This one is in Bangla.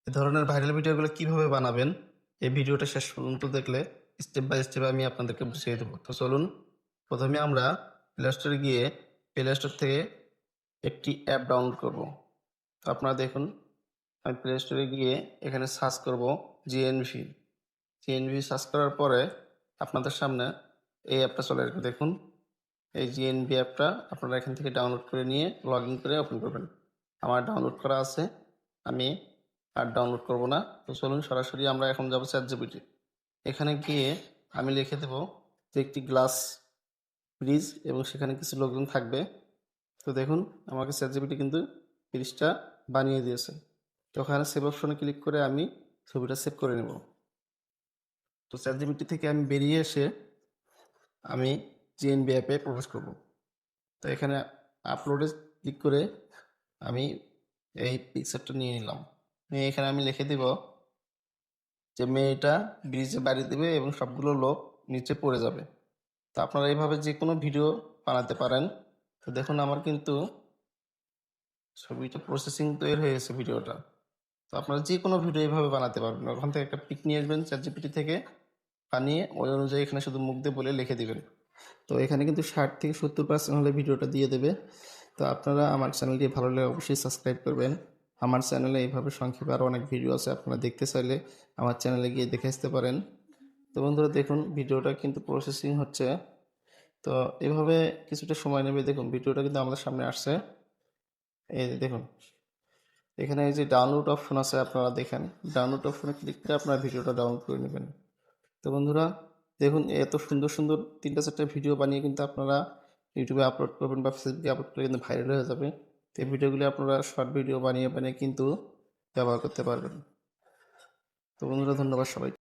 এ ধরনের ভাইরাল ভিডিওগুলো কিভাবে বানাবেন এই ভিডিওটা শেষ পর্যন্ত দেখলে স্টেপ বাই স্টেপ আমি আপনাদেরকে বুঝিয়ে দেবো। তো চলুন, প্রথমে আমরা প্লে স্টোরে গিয়ে প্লে স্টোর থেকে একটি অ্যাপ ডাউনলোড করব। তো আপনারা দেখুন, আমি প্লে স্টোরে গিয়ে এখানে সার্চ করব জিএনভি। জিএনভি সার্চ করার পরে আপনাদের সামনে এই অ্যাপটা চলে আসবে। দেখুন, এই জিএনভি অ্যাপটা আপনারা এখান থেকে ডাউনলোড করে নিয়ে লগ ইন করে ওপেন করবেন। আমার ডাউনলোড করা আছে, আমি আর ডাউনলোড করব না। তো চলুন সরাসরি আমরা এখন যাবো চ্যাটজিপিটি। এখানে গিয়ে আমি লিখে দেবো যে একটি গ্লাস ব্রিজ এবং সেখানে কিছু লোকজন থাকবে। তো দেখুন, আমাকে চ্যাটজিপিটি কিন্তু ব্রিজটা বানিয়ে দিয়েছে। তো ওখানে সেভ অপশনে ক্লিক করে আমি ছবিটা সেভ করে নেব। তো চ্যাটজিপিটি থেকে আমি বেরিয়ে এসে আমি জিএনবি অ্যাপে প্রবেশ করব। তো এখানে আপলোডে ক্লিক করে আমি এই পিকচারটা নিয়ে নিলাম। নিয়ে এখানে আমি লিখে দিব যে মেয়েটা ব্রিজে বাড়ি দেবে এবং সবগুলো লোক নিচে পড়ে যাবে। তো আপনারা এইভাবে যে কোনো ভিডিও বানাতে পারেন। তো দেখুন, আমার কিন্তু ছবিটা প্রসেসিং তৈরি হয়ে গেছে ভিডিওটা। তো আপনারা যে কোনো ভিডিও এইভাবে বানাতে পারবেন। ওখান থেকে একটা পিক নিয়ে আসবেন চ্যাটজিপিটি থেকে, বানিয়ে ওই অনুযায়ী এখানে শুধু মুখ দিয়ে বলে লিখে দিবেন। তো এখানে কিন্তু 60 থেকে 70% হলে ভিডিওটা দিয়ে দেবে। তো আপনারা আমার চ্যানেলটি ভালো লাগলে অবশ্যই সাবস্ক্রাইব করবেন। আমার চ্যানেলে এইভাবে সংক্ষেপে আরও অনেক ভিডিও আছে, আপনারা দেখতে চাইলে আমার চ্যানেলে গিয়ে দেখে আসতে পারেন। তো বন্ধুরা দেখুন, ভিডিওটা কিন্তু প্রসেসিং হচ্ছে। তো এভাবে কিছুটা সময় নেবে। দেখুন, ভিডিওটা কিন্তু আমাদের সামনে আসছে। এই যে দেখুন, এখানে এই যে ডাউনলোড অপশন আছে, আপনারা দেখেন ডাউনলোড অপশনে ক্লিক করে আপনারা ভিডিওটা ডাউনলোড করে নেবেন। তো বন্ধুরা দেখুন, এত সুন্দর সুন্দর 3টা 4টা ভিডিও বানিয়ে কিন্তু আপনারা ইউটিউবে আপলোড করবেন বা ফেসবুকে আপলোড করলে কিন্তু ভাইরাল হয়ে যাবে। তো এই ভিডিওগুলি আপনারা শর্ট ভিডিও বানিয়ে বানিয়ে কিন্তু ব্যবহার করতে পারবেন। তো বন্ধুরা ধন্যবাদ সবাই।